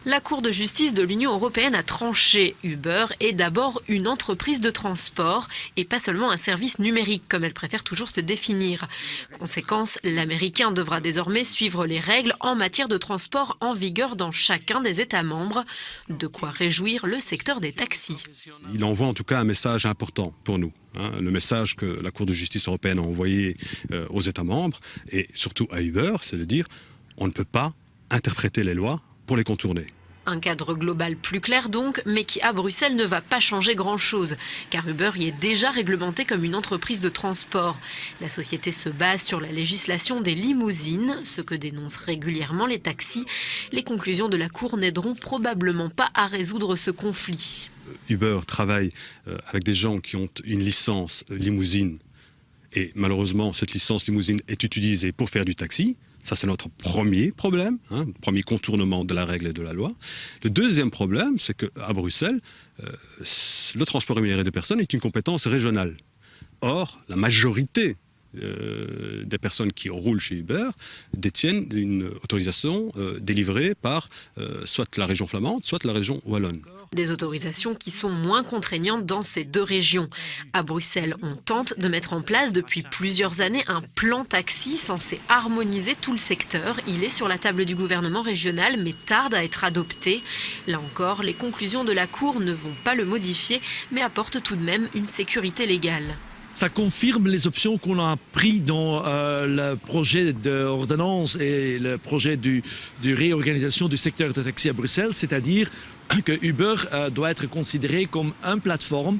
La Cour de justice de l'Union européenne a tranché. Uber est d'abord une entreprise de transport et pas seulement un service numérique, comme elle préfère toujours se définir. Conséquence, l'Américain devra désormais suivre les règles en matière de transport en vigueur dans chacun des États membres. De quoi réjouir le secteur des taxis. Il envoie en tout cas un message important pour nous. Le message que la Cour de justice européenne a envoyé aux États membres et surtout à Uber, c'est de dire on ne peut pas interpréter les lois pour les contourner. Un cadre global plus clair donc, mais qui à Bruxelles ne va pas changer grand-chose, car Uber y est déjà réglementé comme une entreprise de transport. La société se base sur la législation des limousines, ce que dénoncent régulièrement les taxis. Les conclusions de la Cour n'aideront probablement pas à résoudre ce conflit. Uber travaille avec des gens qui ont une licence limousine et malheureusement cette licence limousine est utilisée pour faire du taxi. Ça, c'est notre premier problème, premier contournement de la règle et de la loi. Le deuxième problème, c'est qu'à Bruxelles, le transport rémunéré de personnes est une compétence régionale. Or, la majorité des personnes qui roulent chez Uber détiennent une autorisation délivrée par soit la région flamande, soit la région wallonne. Des autorisations qui sont moins contraignantes dans ces deux régions. À Bruxelles, on tente de mettre en place depuis plusieurs années un plan taxi censé harmoniser tout le secteur. Il est sur la table du gouvernement régional mais tarde à être adopté. Là encore, les conclusions de la Cour ne vont pas le modifier mais apportent tout de même une sécurité légale. Ça confirme les options qu'on a prises dans le projet d'ordonnance et le projet de réorganisation du secteur de taxi à Bruxelles, c'est-à-dire que Uber doit être considéré comme une plateforme,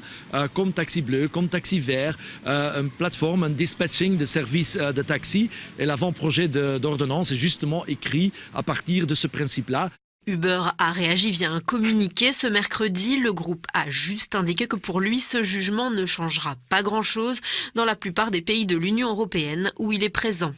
comme Taxi Bleu, comme Taxi Vert, une plateforme, un dispatching de services de taxi. Et l'avant-projet d'ordonnance est justement écrit à partir de ce principe-là. Uber a réagi via un communiqué ce mercredi. Le groupe a juste indiqué que pour lui, ce jugement ne changera pas grand-chose dans la plupart des pays de l'Union européenne où il est présent.